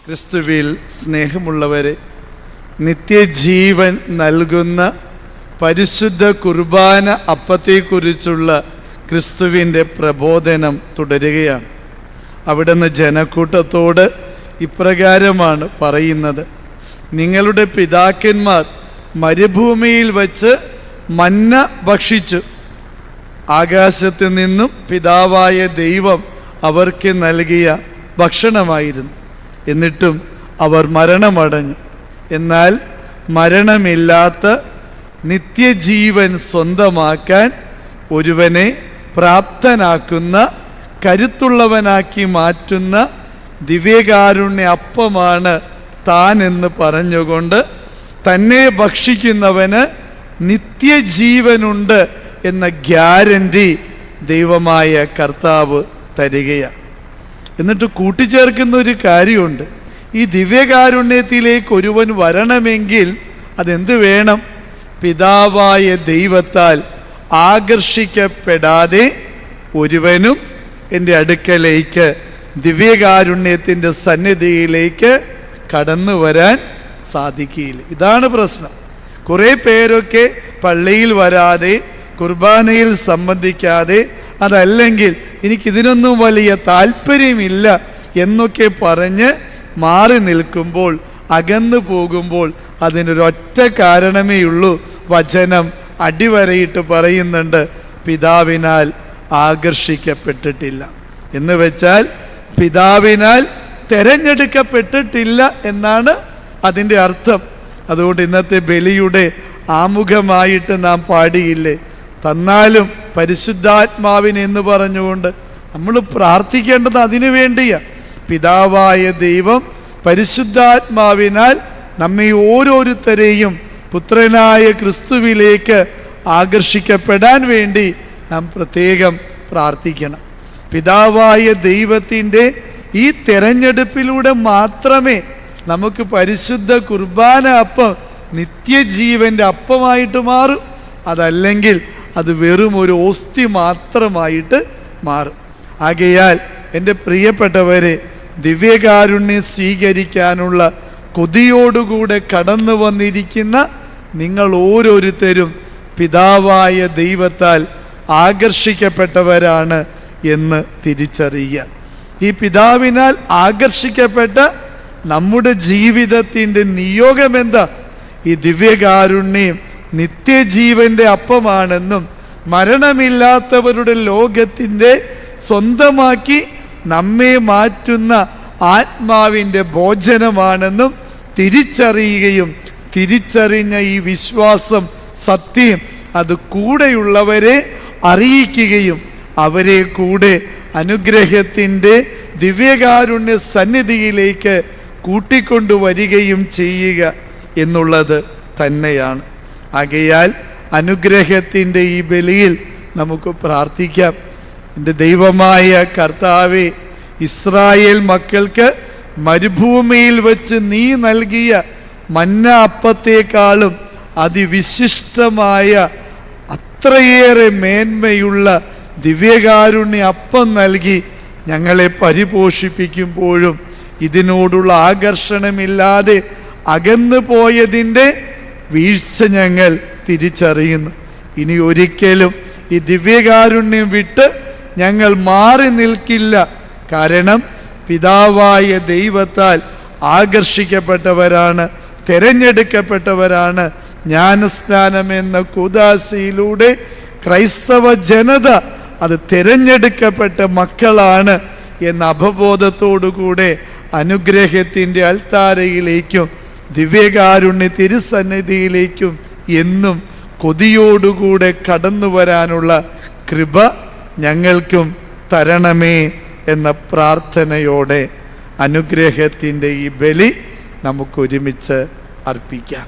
ക്രിസ്തുവിൽ സ്നേഹമുള്ളവരെ, നിത്യജീവൻ നൽകുന്ന പരിശുദ്ധ കുർബാന അപ്പത്തെക്കുറിച്ചുള്ള ക്രിസ്തുവിൻ്റെ പ്രബോധനം തുടരുകയാണ്. അവിടുന്ന് ജനക്കൂട്ടത്തോട് ഇപ്രകാരമാണ് പറയുന്നത്: നിങ്ങളുടെ പിതാക്കന്മാർ മരുഭൂമിയിൽ വച്ച് മന്ന ഭക്ഷിച്ചു. ആകാശത്ത് നിന്നും പിതാവായ ദൈവം അവർക്ക് നൽകിയ ഭക്ഷണമായിരുന്നു. എന്നിട്ടും അവർ മരണമടഞ്ഞു. എന്നാൽ മരണമില്ലാത്ത നിത്യജീവൻ സ്വന്തമാക്കാൻ ഒരുവനെ പ്രാപ്തനാക്കുന്ന, കരുത്തുള്ളവനാക്കി മാറ്റുന്ന ദിവ്യകാരുണ്യ അപ്പമാണ് താൻ എന്ന് പറഞ്ഞുകൊണ്ട് തന്നെ ഭക്ഷിക്കുന്നവന് നിത്യജീവനുണ്ട് എന്ന ഗ്യാരണ്ടി ദൈവമായ കർത്താവ് തരികയാണ്. എന്നിട്ട് കൂട്ടിച്ചേർക്കുന്ന ഒരു കാര്യമുണ്ട്: ഈ ദിവ്യകാരുണ്യത്തിലേക്ക് ഒരുവൻ വരണമെങ്കിൽ അതെന്ത് വേണം? പിതാവായ ദൈവത്താൽ ആകർഷിക്കപ്പെടാതെ ഒരുവനും എൻ്റെ അടുക്കലേക്ക്, ദിവ്യകാരുണ്യത്തിൻ്റെ സന്നിധിയിലേക്ക് കടന്നു വരാൻ സാധിക്കുകയില്ല. ഇതാണ് പ്രശ്നം. കുറേ പേരൊക്കെ പള്ളിയിൽ വരാതെ, കുർബാനയിൽ സംബന്ധിക്കാതെ, അതല്ലെങ്കിൽ എനിക്കിതിനൊന്നും വലിയ താല്പര്യമില്ല എന്നൊക്കെ പറഞ്ഞ് മാറി നിൽക്കുമ്പോൾ, അകന്നു പോകുമ്പോൾ അതിനൊരൊറ്റ കാരണമേ ഉള്ളൂ. വചനം അടിവരയിട്ട് പറയുന്നുണ്ട്: പിതാവിനാൽ ആകർഷിക്കപ്പെട്ടിട്ടില്ല. എന്ന് വെച്ചാൽ പിതാവിനാൽ തെരഞ്ഞെടുക്കപ്പെട്ടിട്ടില്ല എന്നാണ് അതിൻ്റെ അർത്ഥം. അതുകൊണ്ട് ഇന്നത്തെ ബലിയുടെ ആമുഖമായിട്ട് നാം പാടിയില്ലേ, തന്നാലും പരിശുദ്ധാത്മാവിന് എന്ന് പറഞ്ഞുകൊണ്ട് നമ്മൾ പ്രാർത്ഥിക്കേണ്ടത് അതിനു വേണ്ടിയാണ്. പിതാവായ ദൈവം പരിശുദ്ധാത്മാവിനാൽ നമ്മെ ഓരോരുത്തരെയും പുത്രനായ ക്രിസ്തുവിലേക്ക് ആകർഷിക്കപ്പെടാൻ വേണ്ടി നാം പ്രത്യേകം പ്രാർത്ഥിക്കണം. പിതാവായ ദൈവത്തിൻ്റെ ഈ തെരഞ്ഞെടുപ്പിലൂടെ മാത്രമേ നമുക്ക് പരിശുദ്ധ കുർബാന അപ്പം നിത്യജീവൻ്റെ അപ്പമായിട്ട് മാറും. അതല്ലെങ്കിൽ അത് വെറും ഒരു ഓസ്തി മാത്രമായിട്ട് മാറും. ആകയാൽ എൻ്റെ പ്രിയപ്പെട്ടവരെ, ദിവ്യകാരുണ്യം സ്വീകരിക്കാനുള്ള കൊതിയോടുകൂടെ കടന്നു വന്നിരിക്കുന്ന നിങ്ങൾ ഓരോരുത്തരും പിതാവായ ദൈവത്താൽ ആകർഷിക്കപ്പെട്ടവരാണ് എന്ന് തിരിച്ചറിയുക. ഈ പിതാവിനാൽ ആകർഷിക്കപ്പെട്ട നമ്മുടെ ജീവിതത്തിൻ്റെ നിയോഗമെന്താ? ഈ ദിവ്യകാരുണ്യം നിത്യജീവൻ്റെ അപ്പമാണെന്നും മരണമില്ലാത്തവരുടെ ലോകത്തിൻ്റെ സ്വന്തമാക്കി നമ്മെ മാറ്റുന്ന ആത്മാവിൻ്റെ ഭോജനമാണെന്നും തിരിച്ചറിയുകയും തിരിച്ചറിഞ്ഞ ഈ വിശ്വാസം, സത്യം, അത് കൂടെയുള്ളവരെ അറിയിക്കുകയും അവരെ കൂടെ അനുഗ്രഹത്തിൻ്റെ ദിവ്യകാരുണ്യ സന്നിധിയിലേക്ക് കൂട്ടിക്കൊണ്ടുവരികയും ചെയ്യുക എന്നുള്ളത് തന്നെയാണ്. ആകയാൽ അനുഗ്രഹത്തിൻ്റെ ഈ ബലിയിൽ നമുക്ക് പ്രാർത്ഥിക്കാം. എൻ്റെ ദൈവമായ കർത്താവേ, ഇസ്രായേൽ മക്കൾക്ക് മരുഭൂമിയിൽ വച്ച് നീ നൽകിയ മന്ന അപ്പത്തേക്കാളും അതിവിശിഷ്ടമായ, അത്രയേറെ മേന്മയുള്ള ദിവ്യകാരുണ്യ അപ്പം നൽകി ഞങ്ങളെ പരിപോഷിപ്പിക്കുമ്പോഴും ഇതിനോടുള്ള ആകർഷണമില്ലാതെ അകന്നു പോയതിൻ്റെ വീഴ്ച ഞങ്ങൾ തിരിച്ചറിയുന്നു. ഇനി ഒരിക്കലും ഈ ദിവ്യകാരുണ്യം വിട്ട് ഞങ്ങൾ മാറി നിൽക്കില്ല. കാരണം പിതാവായ ദൈവത്താൽ ആകർഷിക്കപ്പെട്ടവരാണ്, തിരഞ്ഞെടുക്കപ്പെട്ടവരാണ്. ജ്ഞാനസ്നാനം എന്ന കൂദാശയിലൂടെ ക്രൈസ്തവ ജനത അത് തിരഞ്ഞെടുക്കപ്പെട്ട മക്കളാണ് എന്ന അവബോധത്തോടുകൂടെ അനുഗ്രഹത്തിൻ്റെ അൽത്താരയിലേക്കും ദിവ്യകാരുണ്യ തിരുസന്നിധിയിലേക്കും എന്നും കൊതിയോടുകൂടെ കടന്നു വരാനുള്ള കൃപ ഞങ്ങൾക്കും തരണമേ എന്ന പ്രാർത്ഥനയോടെ അനുഗ്രഹത്തിൻ്റെ ഈ ബലി നമുക്കൊരുമിച്ച് അർപ്പിക്കാം.